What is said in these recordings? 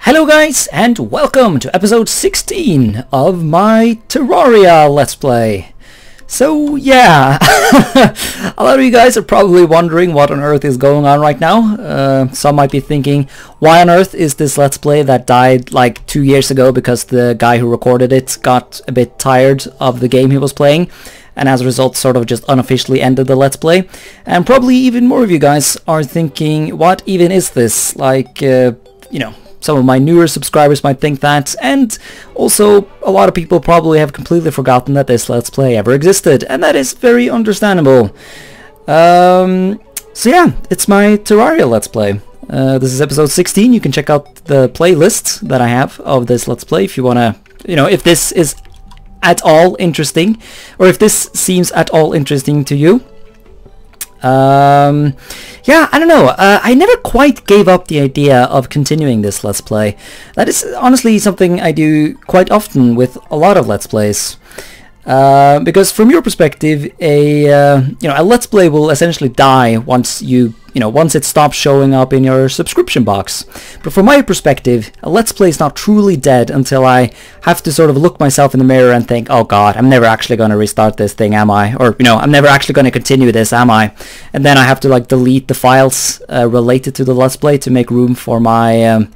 Hello guys, and welcome to episode 16 of my Terraria Let's Play. So yeah, a lot of you guys are probably wondering what on earth is going on right now. Some might be thinking, why on earth is this Let's Play that died like 2 years ago because the guy who recorded it got a bit tired of the game he was playing, and as a result sort of just unofficially ended the Let's Play. And probably even more of you guys are thinking, what even is this? Like, you know, some of my newer subscribers might think that, and also a lot of people probably have completely forgotten that this Let's Play ever existed, and that is very understandable. So yeah, it's my Terraria Let's Play. This is episode 16. You can check out the playlist that I have of this Let's Play if you wanna, you know, if this is at all interesting, or if this seems at all interesting to you. Yeah, I don't know, I never quite gave up the idea of continuing this Let's Play. That is honestly something I do quite often with a lot of Let's Plays. Because from your perspective, a Let's Play will essentially die once once it stops showing up in your subscription box. But from my perspective, a Let's Play is not truly dead until I have to sort of look myself in the mirror and think, oh god, I'm never actually going to restart this thing, am I? Or, I'm never actually going to continue this, am I? And then I have to like delete the files related to the Let's Play to make room for my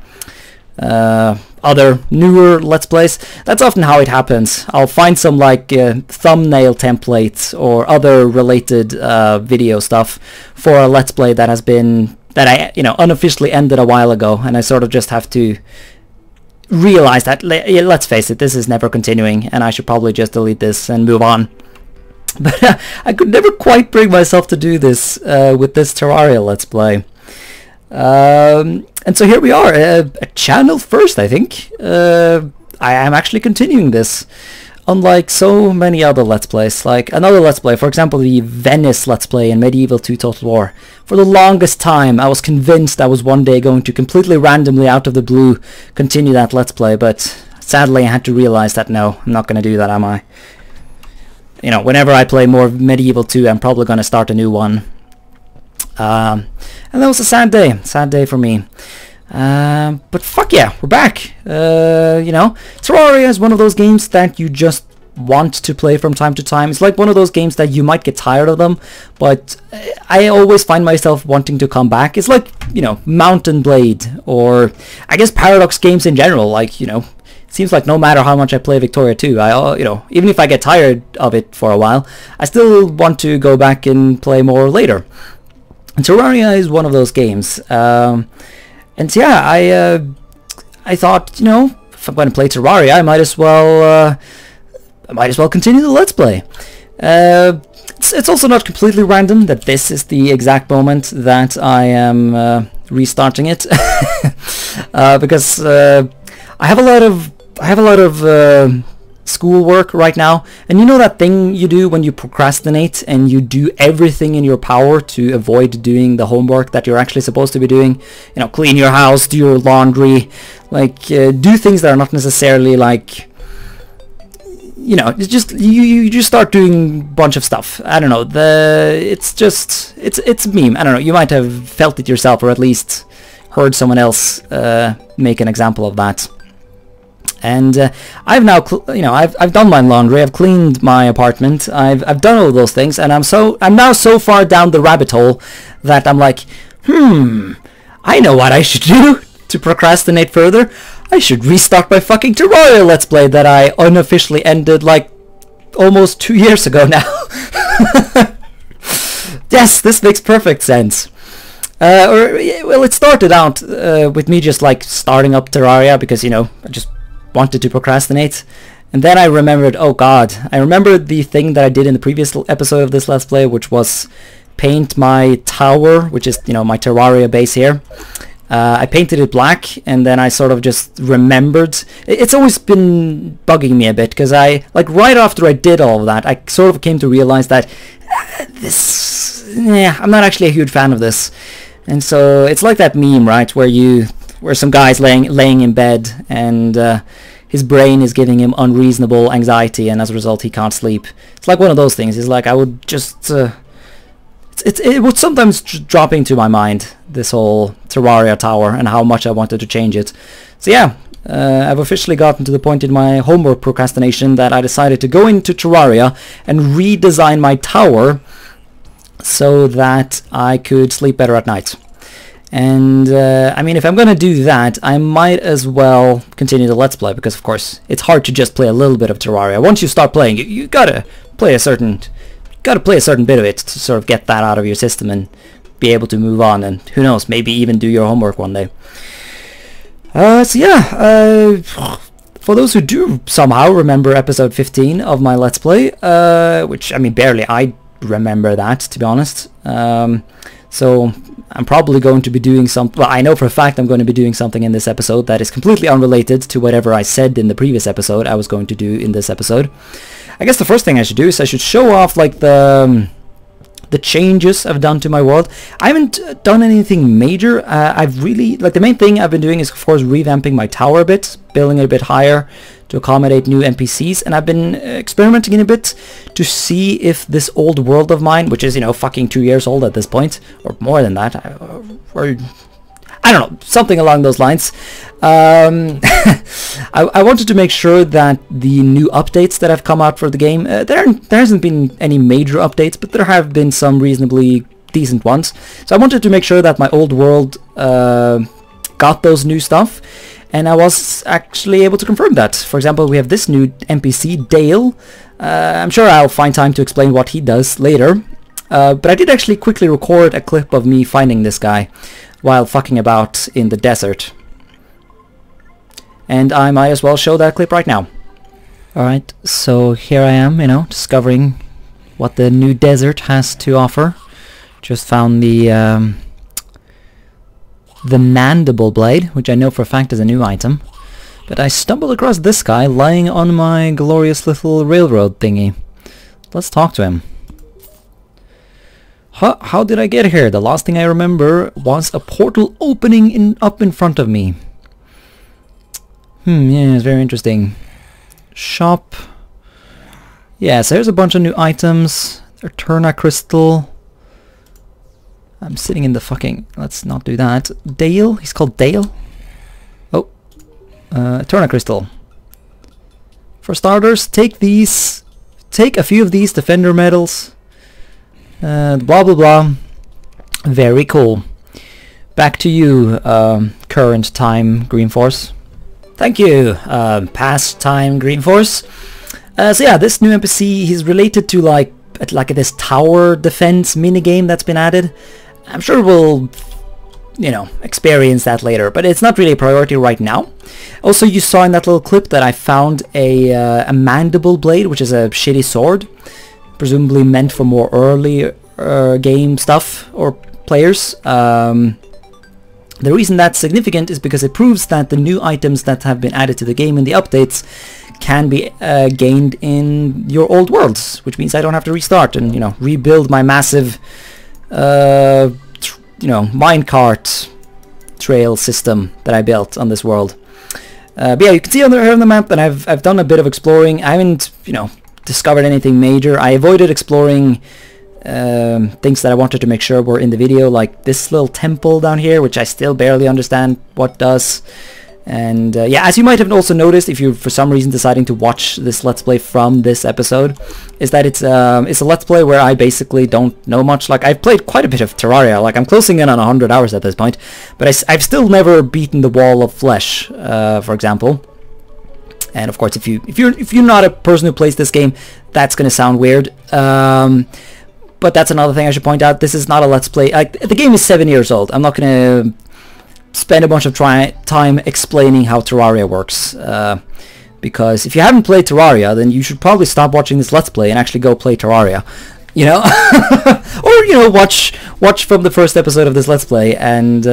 other newer Let's Plays. That's often how it happens. I'll find some like thumbnail templates or other related video stuff for a Let's Play that has been, I unofficially ended a while ago, and I sort of just have to realize that, let's face it, this is never continuing and I should probably just delete this and move on. But I could never quite bring myself to do this with this Terraria Let's Play. And so here we are, a channel first, I think. I am actually continuing this, unlike so many other Let's Plays. Like another Let's Play, for example, the Venice Let's Play in Medieval 2 Total War. For the longest time, I was convinced I was one day going to completely randomly, out of the blue, continue that Let's Play, but sadly I had to realize that no, I'm not going to do that, am I? Whenever I play more Medieval 2, I'm probably going to start a new one. And that was a sad day for me. But fuck yeah, we're back. Terraria is one of those games that you just want to play from time to time. It's like one of those games that you might get tired of them, but I always find myself wanting to come back. It's like, Mountain Blade, or I guess Paradox games in general. Like, it seems like no matter how much I play Victoria 2, even if I get tired of it for a while, I still want to go back and play more later. And Terraria is one of those games, and yeah, I thought, if I'm going to play Terraria, I might as well continue the Let's Play. It's also not completely random that this is the exact moment that I am restarting it, because I have a lot of schoolwork right now, and you know that thing you do when you procrastinate and you do everything in your power to avoid doing the homework that you're actually supposed to be doing. Clean your house, do your laundry, like do things that are not necessarily like, it's just you just start doing a bunch of stuff. I don't know, it's a meme. I don't know, you might have felt it yourself, or at least heard someone else make an example of that. And I've now, I've done my laundry, I've cleaned my apartment, I've done all those things, and I'm now so far down the rabbit hole that I'm like, I know what I should do to procrastinate further. I should restart my fucking Terraria Let's Play that I unofficially ended like almost 2 years ago now. Yes, this makes perfect sense. Well, it started out with me just like starting up Terraria because, I just wanted to procrastinate, and then I remembered, oh god, I remembered the thing that I did in the previous episode of this Let's Play, which was paint my tower, which is, my Terraria base here. I painted it black, and then I sort of just remembered. It's always been bugging me a bit, because right after I did all of that, I sort of came to realize that I'm not actually a huge fan of this. And so it's like that meme, right, where some guy's laying in bed, and his brain is giving him unreasonable anxiety, and as a result he can't sleep. It's like one of those things. It's like I would just it's it would sometimes drop into my mind, this whole Terraria tower and how much I wanted to change it. So yeah, I've officially gotten to the point in my homework procrastination that I decided to go into Terraria and redesign my tower so that I could sleep better at night. And I mean, if I'm gonna do that, I might as well continue the Let's Play, because of course it's hard to just play a little bit of Terraria. Once you start playing, you gotta play a certain bit of it to sort of get that out of your system and be able to move on, and who knows, maybe even do your homework one day. So yeah, for those who do somehow remember episode 15 of my Let's Play, which I mean barely I remember that, to be honest. So I'm probably going to be doing well, I know for a fact I'm going to be doing something in this episode that is completely unrelated to whatever I said in the previous episode I was going to do in this episode. I guess the first thing I should do is I should show off like the changes I've done to my world. I haven't done anything major. I've really, like, the main thing I've been doing is of course revamping my tower a bit, building it a bit higher to accommodate new NPCs, and I've been experimenting in a bit to see if this old world of mine, which is, you know, fucking 2 years old at this point, or more than that, or I don't know, something along those lines. I wanted to make sure that the new updates that have come out for the game, there hasn't been any major updates, but there have been some reasonably decent ones. So I wanted to make sure that my old world got those new stuff, and I was actually able to confirm that. For example, we have this new NPC, Dale. I'm sure I'll find time to explain what he does later. But I did actually quickly record a clip of me finding this guy while fucking about in the desert. And I might as well show that clip right now. Alright, so here I am, you know, discovering what the new desert has to offer. Just found the mandible blade, which I know for a fact is a new item. But I stumbled across this guy lying on my glorious little railroad thingy. Let's talk to him. How did I get here? The last thing I remember was a portal opening up in front of me. Yeah, it's very interesting. Shop. Yeah, so here's a bunch of new items. Eterna crystal. I'm sitting in the fucking... Let's not do that. Dale? He's called Dale? Oh. Eterna crystal. For starters, take these. Take a few of these defender medals. Blah blah blah. Very cool. Back to you, current time Green Force. Thank you, past time Green Force. So yeah, this new NPC, he's related to like this tower defense minigame that's been added. I'm sure we'll, you know, experience that later, but it's not really a priority right now. Also, you saw in that little clip that I found a mandible blade, which is a shitty sword. Presumably meant for more early game stuff or players. The reason that's significant is because it proves that the new items that have been added to the game in the updates can be gained in your old worlds, which means I don't have to restart and, you know, rebuild my massive, you know, minecart trail system that I built on this world. But yeah, you can see here on the map that I've done a bit of exploring. I haven't, you know, discovered anything major. I avoided exploring things that I wanted to make sure were in the video, like this little temple down here, which I still barely understand what does. And yeah, as you might have also noticed, if you're for some reason deciding to watch this Let's Play from this episode, is that it's a Let's Play where I basically don't know much. Like, I've played quite a bit of Terraria, like I'm closing in on 100 hours at this point, but I've still never beaten the wall of flesh, for example. And of course, if you're not a person who plays this game, that's gonna sound weird. But that's another thing I should point out. This is not a Let's Play. Like, the game is 7 years old. I'm not gonna spend a bunch of time explaining how Terraria works. Because if you haven't played Terraria, then you should probably stop watching this Let's Play and actually go play Terraria. You know, or, you know, watch from the first episode of this Let's Play and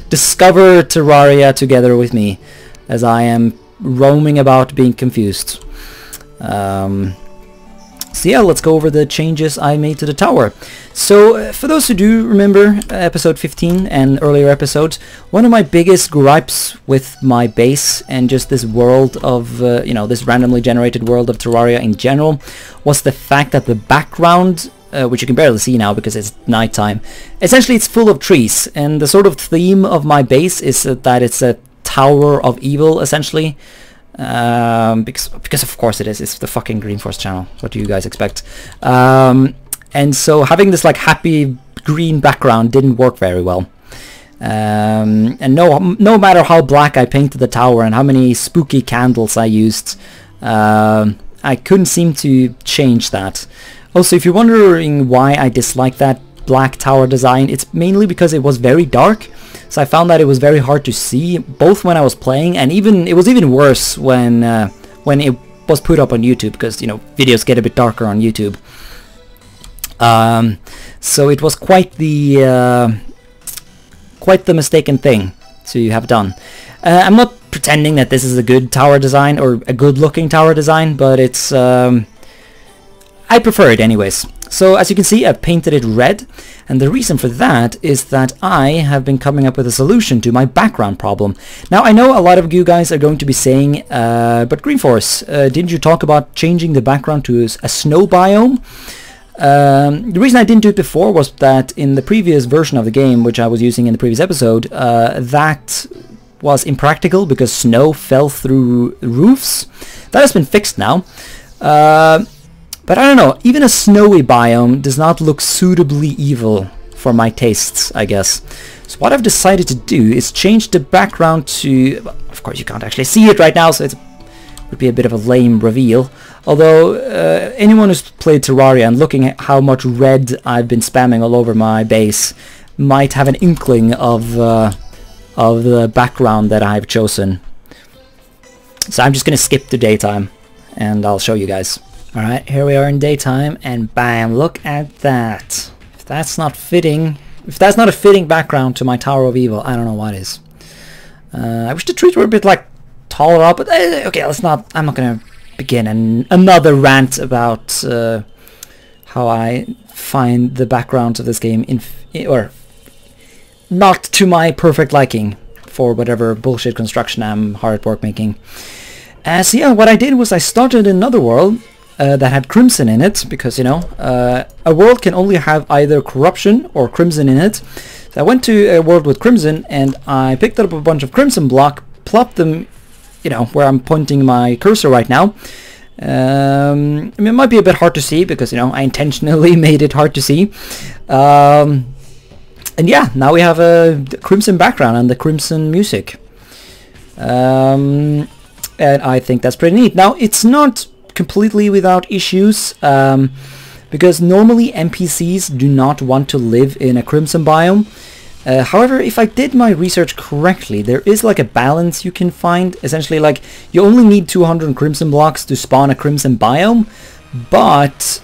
discover Terraria together with me as I am roaming about being confused. So yeah, let's go over the changes I made to the tower. So for those who do remember episode 15 and earlier episodes, one of my biggest gripes with my base and just this world of, you know, this randomly generated world of Terraria in general, was the fact that the background which you can barely see now because it's nighttime. Essentially, it's full of trees, and the sort of theme of my base is that it's a Tower of Evil, essentially. Because of course it is. It's the fucking Green Force channel. What do you guys expect? And so having this like happy green background didn't work very well. And no matter how black I painted the tower and how many spooky candles I used, I couldn't seem to change that. Also, if you're wondering why I dislike that black tower design, it's mainly because it was very dark. So I found that it was very hard to see, both when I was playing, and it was even worse when it was put up on YouTube, because, you know, videos get a bit darker on YouTube. So it was quite the mistaken thing to have done. I'm not pretending that this is a good tower design or a good looking tower design, but it's I prefer it anyways. So as you can see, I've painted it red, and the reason for that is that I have been coming up with a solution to my background problem. Now, I know a lot of you guys are going to be saying, but Green Force, didn't you talk about changing the background to a snow biome? The reason I didn't do it before was that in the previous version of the game, which I was using in the previous episode, that was impractical because snow fell through roofs. That has been fixed now. But I don't know, even a snowy biome does not look suitably evil for my tastes, I guess. So what I've decided to do is change the background to... Well, of course you can't actually see it right now, so it would be a bit of a lame reveal. Although, anyone who's played Terraria and looking at how much red I've been spamming all over my base might have an inkling of the background that I've chosen. So I'm just going to skip to daytime, and I'll show you guys. Alright, here we are in daytime, and bam, look at that. If that's not fitting, if that's not a fitting background to my Tower of Evil, I don't know what is. I wish the trees were a bit like taller up, but okay, let's not, I'm not gonna begin another rant about how I find the backgrounds of this game or not to my perfect liking for whatever bullshit construction I'm hard at work making. So yeah, what I did was I started another world that had Crimson in it, because, you know, a world can only have either Corruption or Crimson in it. So I went to a world with Crimson, and I picked up a bunch of Crimson block, plopped them, you know, where I'm pointing my cursor right now. I mean, it might be a bit hard to see, because, you know, I intentionally made it hard to see. And yeah, now we have a Crimson background and the Crimson music. And I think that's pretty neat. Now, it's not completely without issues, because normally NPCs do not want to live in a Crimson biome. However, if I did my research correctly, there is like a balance you can find. Essentially, like, you only need 200 Crimson blocks to spawn a Crimson biome, but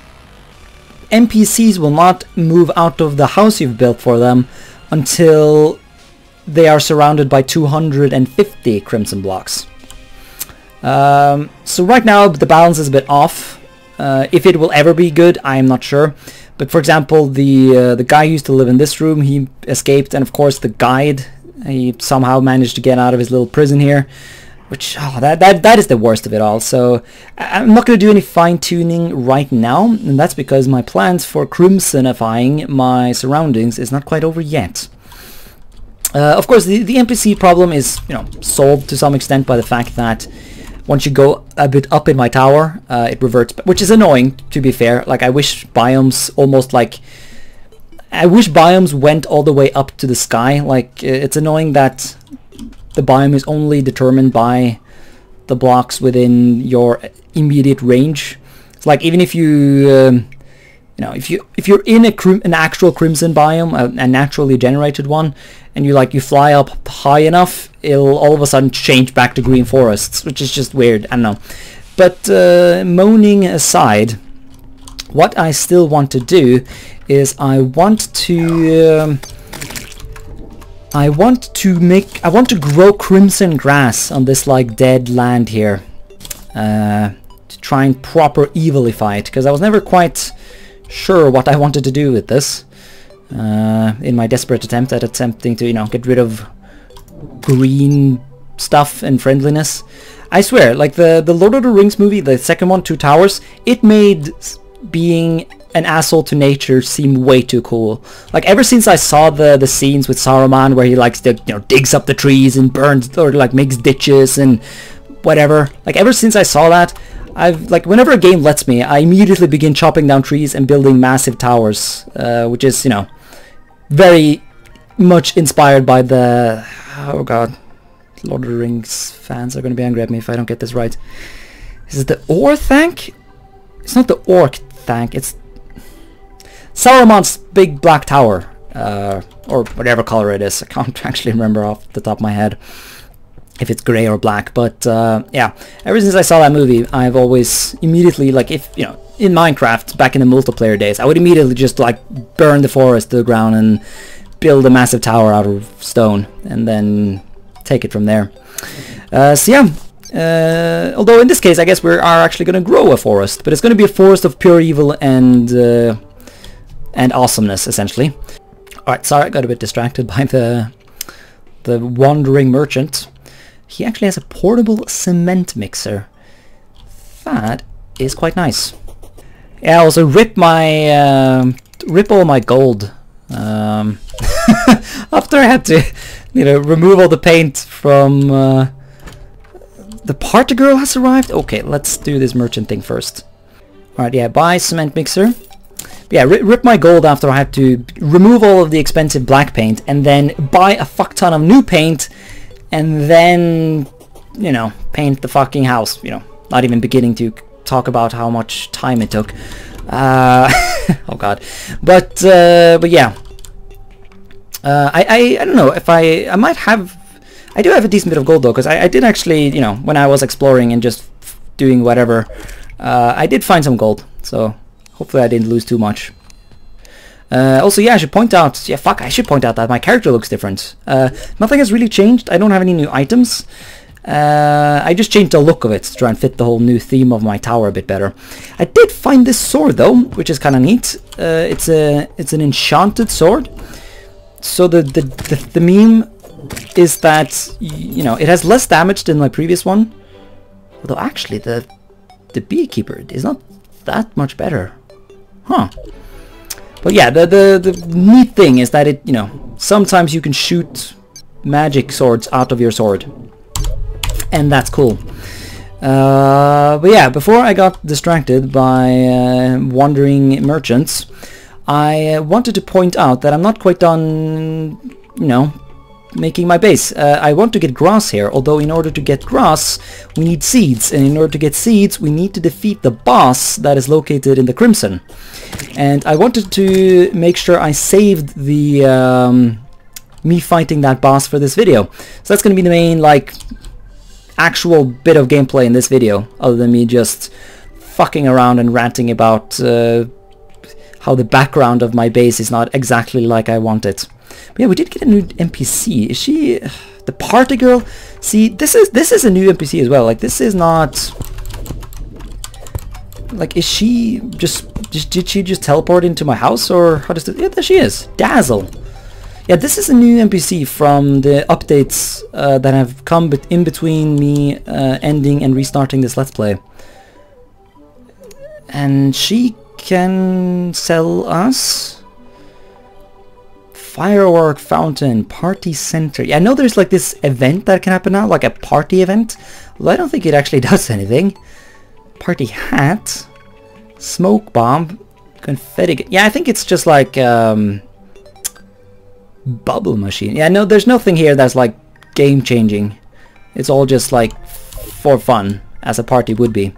NPCs will not move out of the house you've built for them until they are surrounded by 250 Crimson blocks. So right now the balance is a bit off. If it will ever be good, I am not sure. But for example, the guy who used to live in this room, he escaped, and of course the guide, he somehow managed to get out of his little prison here, which that is the worst of it all. So I'm not going to do any fine-tuning right now, and that's because my plans for crimsonifying my surroundings is not quite over yet. Of course, the NPC problem is, you know, solved to some extent by the fact that once you go a bit up in my tower, it reverts, which is annoying, to be fair. Like, I wish biomes went all the way up to the sky. Like, it's annoying that the biome is only determined by the blocks within your immediate range. It's like, even if you, you know, if you're in an actual Crimson biome, a naturally generated one, and you fly up high enough, it'll all of a sudden change back to green forests, which is just weird. I don't know. But moaning aside, what I still want to do is I want to grow crimson grass on this like dead land here, to try and proper evilify it, because I was never quite sure what I wanted to do with this. In my desperate attempt at attempting to, you know, get rid of green stuff and friendliness. I swear, like the Lord of the Rings movie, the second one, Two Towers, it made being an asshole to nature seem way too cool. Like ever since I saw the scenes with Saruman where he likes to, you know, digs up the trees and burns or like makes ditches and whatever. Like ever since I saw that, I've like whenever a game lets me, I immediately begin chopping down trees and building massive towers, which is, you know, very much inspired by the, oh god, Lord of the Rings fans are going to be angry at me if I don't get this right. Is it the Orthanc? It's not the Orc Thank, it's Saruman's big black tower, or whatever color it is. I can't actually remember off the top of my head if it's grey or black, but yeah, ever since I saw that movie, I've always immediately, like, if, you know, in Minecraft, back in the multiplayer days, I would immediately just, like, burn the forest to the ground and build a massive tower out of stone, and then take it from there. So yeah, although in this case, I guess we are actually going to grow a forest, but it's going to be a forest of pure evil and awesomeness, essentially. Alright, sorry, I got a bit distracted by the wandering merchant. He actually has a portable cement mixer. That is quite nice. Yeah, also rip all my gold. After I had to, you know, remove all the paint from the party girl has arrived. Okay, let's do this merchant thing first. Alright, yeah, buy cement mixer. But yeah, rip my gold after I have to remove all of the expensive black paint and then buy a fuck ton of new paint and then, you know, paint the fucking house, you know, not even beginning to talk about how much time it took. Oh god. But yeah. I don't know if I might have, I do have a decent bit of gold though, because I did actually, you know, when I was exploring and just doing whatever, I did find some gold, so hopefully I didn't lose too much. Also, yeah, I should point out, yeah, fuck, I should point out that my character looks different. Nothing has really changed. I don't have any new items. I just changed the look of it to try and fit the whole new theme of my tower a bit better. I did find this sword though, which is kind of neat. It's an enchanted sword. So the meme is that, you know, it has less damage than my previous one. Although actually the beekeeper is not that much better. Huh. But yeah, the neat thing is that it, you know, sometimes you can shoot magic swords out of your sword. And that's cool. But yeah, before I got distracted by wandering merchants, I wanted to point out that I'm not quite done, you know, making my base. I want to get grass here, although in order to get grass we need seeds, and in order to get seeds we need to defeat the boss that is located in the Crimson. And I wanted to make sure I saved the me fighting that boss for this video. So that's going to be the main, like, actual bit of gameplay in this video, other than me just fucking around and ranting about how the background of my base is not exactly like I want it. But yeah, we did get a new NPC. Is she the party girl? See, this is a new NPC as well. Like, this is not, like, is she just did she just teleport into my house, or how does it? Yeah, there she is. Dazzle. Yeah, this is a new NPC from the updates that have come in between me ending and restarting this Let's Play. And she can sell us firework fountain, party center. Yeah, I know there's like this event that can happen now, like a party event. Well, I don't think it actually does anything. Party hat, smoke bomb, confetti. Yeah, I think it's just like bubble machine. Yeah, no, there's nothing here that's like game changing. It's all just like for fun, as a party would be.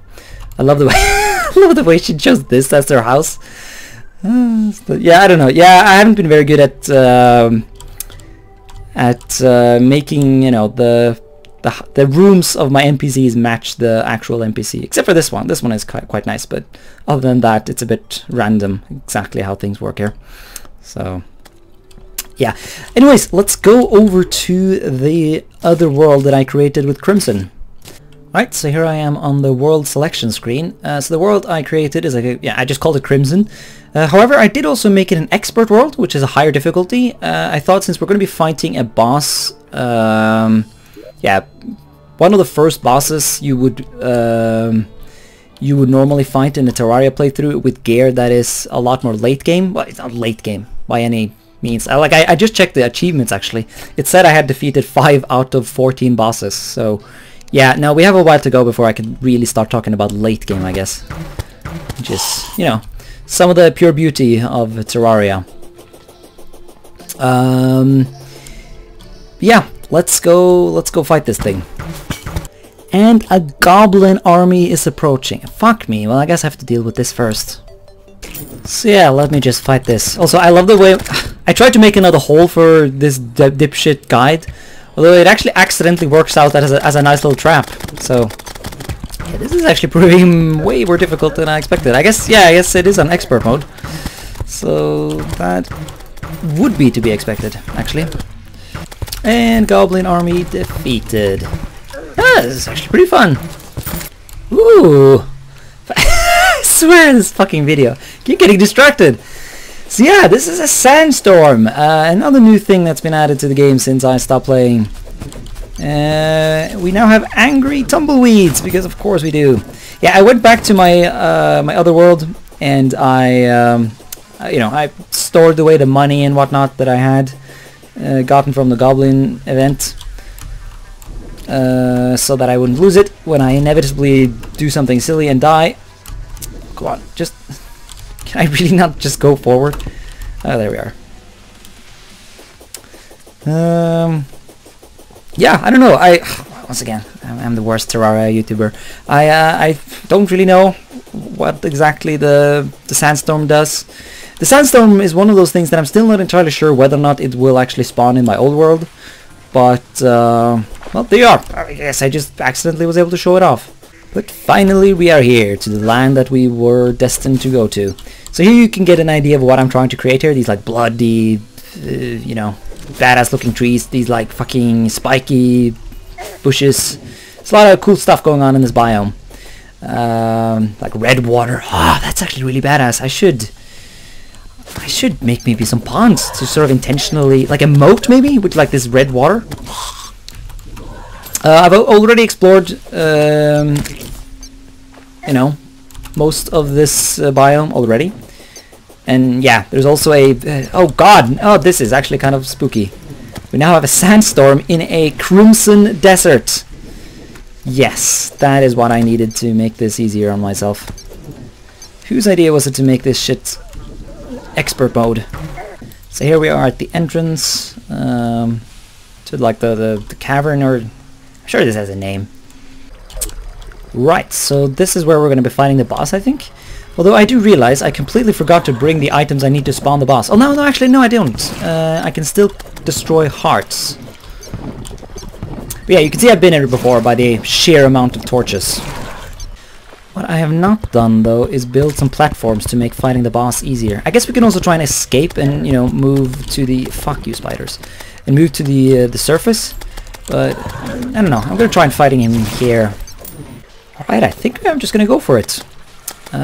I love the way I love the way she chose this as their house. Yeah, I don't know. Yeah, I haven't been very good at making, you know, the rooms of my NPCs match the actual NPC, except for this one. This one is quite nice, but other than that, it's a bit random exactly how things work here. So yeah. Anyways, let's go over to the other world that I created with Crimson. Right, so here I am on the world selection screen. So the world I created is like a, yeah, I just called it Crimson. However, I did also make it an expert world, which is a higher difficulty. I thought since we're going to be fighting a boss, yeah, one of the first bosses you would you would normally fight in a Terraria playthrough with gear that is a lot more late game. Well, it's not late game by any means. I just checked the achievements actually. It said I had defeated 5 out of 14 bosses. So yeah, no, we have a while to go before I can really start talking about late game, I guess. Which is, you know, some of the pure beauty of Terraria. Yeah, let's go fight this thing. And a goblin army is approaching. Fuck me. Well, I guess I have to deal with this first. So yeah, let me just fight this. Also, I love the way I tried to make another hole for this dipshit guide, although it actually accidentally works out as a nice little trap. So yeah, this is actually proving way more difficult than I expected. I guess it is on expert mode, so that would be to be expected actually. And goblin army defeated. Ah, this is actually pretty fun. Ooh. I swear this fucking video. Keep getting distracted. So yeah, this is a sandstorm. Another new thing that's been added to the game since I stopped playing. We now have angry tumbleweeds, because of course we do. Yeah, I went back to my my other world, and I you know, I stored away the money and whatnot that I had gotten from the goblin event, so that I wouldn't lose it when I inevitably do something silly and die. Come on, just... Can I really not just go forward? Oh, there we are. Yeah, I don't know. Once again, I'm the worst Terraria YouTuber. I don't really know what exactly the sandstorm does. The sandstorm is one of those things that I'm still not entirely sure whether or not it will actually spawn in my old world. But, well, there you are. I guess I just accidentally was able to show it off. But finally we are here, to the land that we were destined to go to. So here you can get an idea of what I'm trying to create here. These like bloody, you know, badass looking trees. These like fucking spiky bushes. There's a lot of cool stuff going on in this biome. Like red water. Ah, that's actually really badass. I should make maybe some ponds to sort of intentionally, like a moat maybe, with like this red water. I've already explored, you know, most of this biome already. And yeah, there's also a... oh god! Oh, this is actually kind of spooky. We now have a sandstorm in a crimson desert. Yes, that is what I needed to make this easier on myself. Whose idea was it to make this shit expert mode? So here we are at the entrance to like the cavern, or... I'm sure this has a name. Right, so this is where we're going to be fighting the boss, I think. Although I do realize I completely forgot to bring the items I need to spawn the boss. Oh, no, actually, no, I don't. I can still destroy hearts. But yeah, you can see I've been here before by the sheer amount of torches. What I have not done, though, is build some platforms to make fighting the boss easier. I guess we can also try and escape and, you know, move to the... Fuck you, spiders. And move to the surface. But, I don't know, I'm going to try and fighting him here. Alright, I think I'm just going to go for it. So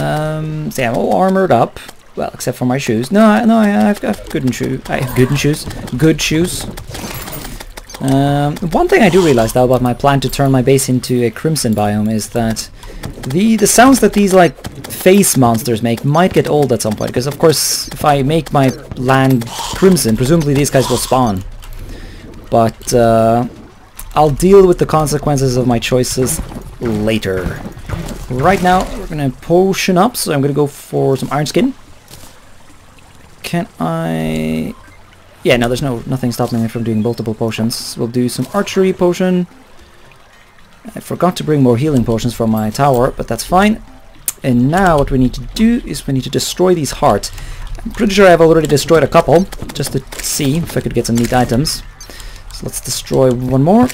yeah, I'm all armored up. Well, except for my shoes. No, I've got good shoes. I have good shoes. One thing I do realize, though, about my plan to turn my base into a crimson biome is that the sounds that these, like, face monsters make might get old at some point. Because, of course, if I make my land crimson, presumably these guys will spawn. But, I'll deal with the consequences of my choices later. Right now, we're gonna potion up, so I'm gonna go for some iron skin. Can I... Yeah, no, there's nothing stopping me from doing multiple potions. We'll do some archery potion. I forgot to bring more healing potions from my tower, but that's fine. And now what we need to do is we need to destroy these hearts. I'm pretty sure I've already destroyed a couple, just to see if I could get some neat items. So let's destroy one more.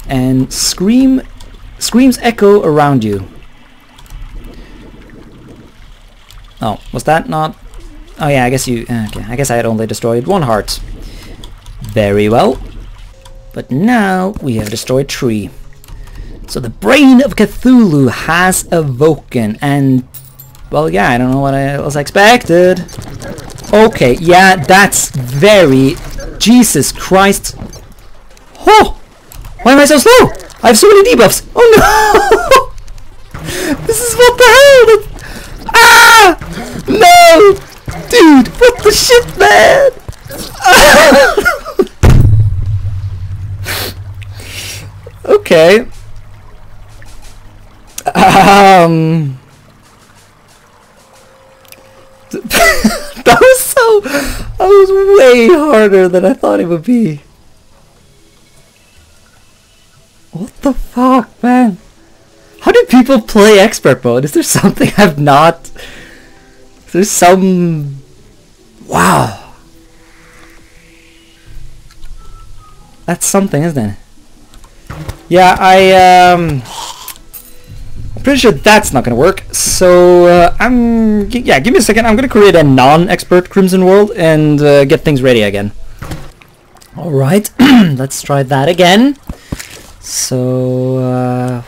And screams echo around you. Oh, was that not... Oh yeah, I guess you... Okay, I guess I had only destroyed one heart. Very well. But now we have destroyed 3. So the brain of Cthulhu has awoken, and... Well, yeah, I don't know what else I expected. Okay, yeah, that's very... Jesus Christ. Oh! Why am I so slow? I have so many debuffs! Oh no! This is What the hell? Ah! No! Dude, what the shit, man? Okay. That was way harder than I thought it would be. What the fuck, man? How do people play expert mode? Is there something I've not... Is there some... Wow. That's something, isn't it? Yeah, I'm pretty sure that's not gonna work. So yeah, give me a second. I'm gonna create a non-expert Crimson World and get things ready again. All right, let's try that again. So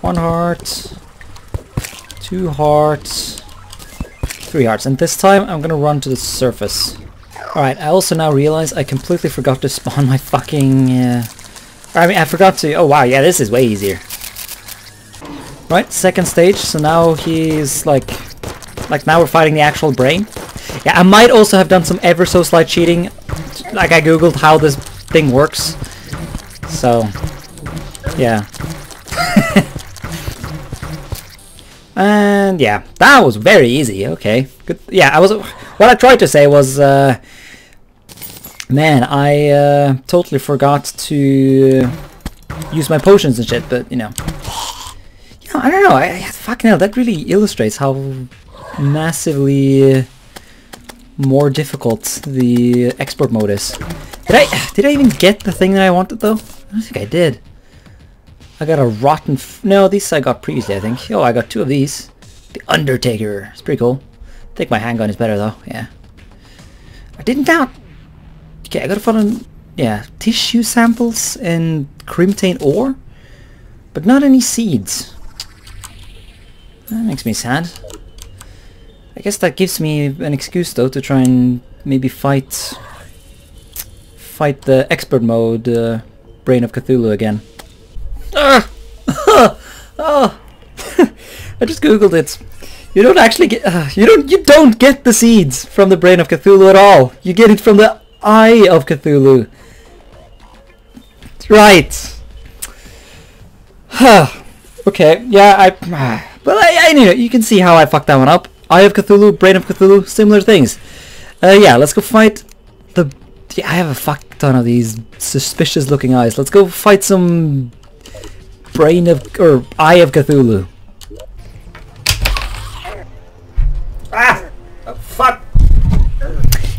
1 heart, 2 hearts, 3 hearts, and this time I'm gonna run to the surface. All right. I also now realize I completely forgot to spawn my fucking. I mean, I forgot to... Oh, wow, yeah, this is way easier. Right, second stage, so now he's, like, now we're fighting the actual brain. Yeah, I might also have done some ever so slight cheating. Like, I googled how this thing works. So, yeah. And, yeah, that was very easy, okay. Good. Yeah, what I tried to say was, man, I totally forgot to use my potions and shit, but you know, I don't know. Fucking hell, that really illustrates how massively more difficult the export mode is. Did I even get the thing that I wanted though? I don't think I did. I got a rotten. No, these I got previously, I think. Oh, I got 2 of these. The Undertaker. It's pretty cool. I think my handgun is better though. Yeah. I didn't doubt. Okay, I gotta find, yeah, tissue samples and crimtane ore, but not any seeds. That makes me sad. I guess that gives me an excuse though to try and maybe fight the expert mode Brain of Cthulhu again. Ah! Oh! I just googled it. You don't actually get you don't get the seeds from the Brain of Cthulhu at all. You get it from the Eye of Cthulhu. Right. Okay, yeah, but anyway, you can see how I fucked that one up. Eye of Cthulhu, Brain of Cthulhu, similar things. Yeah, let's go fight the... Yeah, I have a fuck ton of these suspicious looking eyes. Let's go fight some Brain of... or Eye of Cthulhu. Ah! Oh, fuck!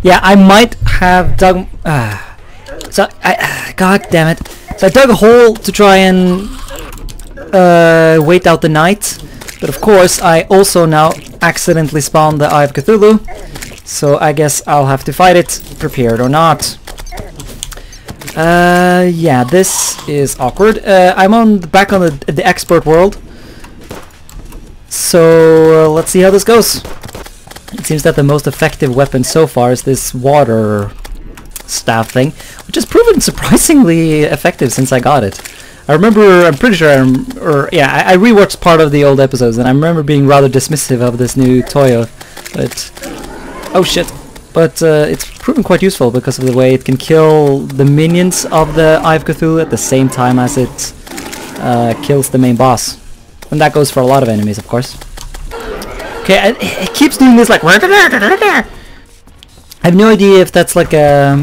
Yeah, I might have dug... God damn it. So I dug a hole to try and wait out the night. But of course, I also now accidentally spawned the Eye of Cthulhu. So I guess I'll have to fight it, prepared or not. Yeah, this is awkward. I'm back on the expert world. So let's see how this goes. It seems that the most effective weapon so far is this water staff thing, which has proven surprisingly effective since I got it. I'm pretty sure I rewatched part of the old episodes and I remember being rather dismissive of this new toy, but oh shit. But it's proven quite useful because of the way it can kill the minions of the Eye of Cthulhu at the same time as it kills the main boss. And that goes for a lot of enemies, of course. Okay, it keeps doing this like... I have no idea if that's like a...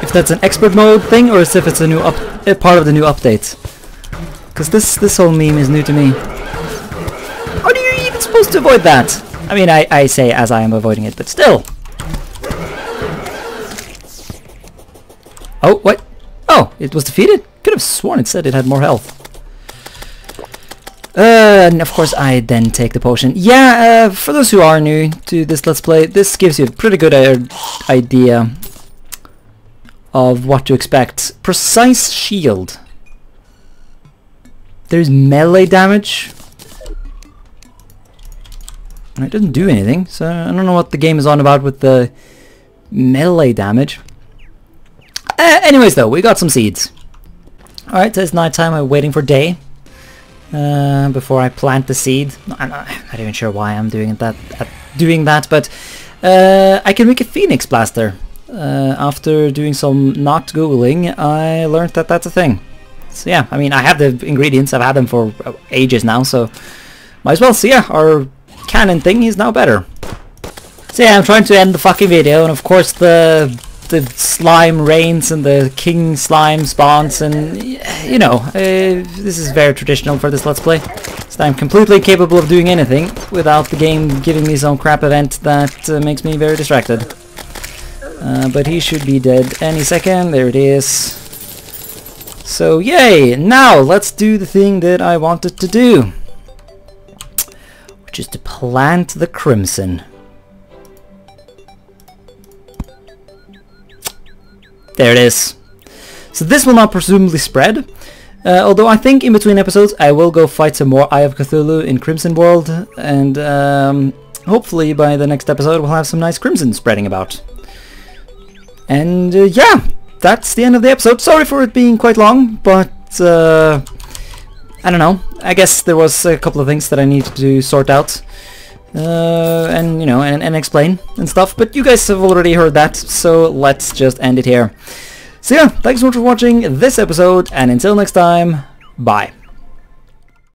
if that's an expert mode thing or if it's a new part of the new update. Because this whole meme is new to me. How are you even supposed to avoid that? I mean, I say as I am avoiding it, but still. Oh, what? Oh, it was defeated? Could have sworn it said it had more health. And of course I then take the potion. Yeah, for those who are new to this Let's Play, this gives you a pretty good idea of what to expect. Precise shield. There's melee damage. And it doesn't do anything, so I don't know what the game is on about with the melee damage. Anyways though, we got some seeds. Alright, so it's nighttime, I'm waiting for day. before I plant the seed. I'm not even sure why I'm doing that, but I can make a phoenix blaster. After doing some not googling, I learned that that's a thing. So yeah, I mean, I have the ingredients, I've had them for ages now, so might as well. So yeah, our cannon thing is now better. So yeah, I'm trying to end the fucking video, and of course the slime rains and the king slime spawns, and you know, this is very traditional for this Let's Play. So I'm completely capable of doing anything without the game giving me some crap event that makes me very distracted. But he should be dead any second. There it is. So yay! Now let's do the thing that I wanted to do, which is to plant the crimson. There it is. So this will not presumably spread, although I think in between episodes I will go fight some more Eye of Cthulhu in Crimson World, and hopefully by the next episode we'll have some nice crimson spreading about. And yeah, that's the end of the episode. Sorry for it being quite long, but I don't know. I guess there was a couple of things that I needed to sort out. And you know, and explain and stuff, but you guys have already heard that, so let's just end it here. So yeah, thanks so much for watching this episode, and until next time, bye.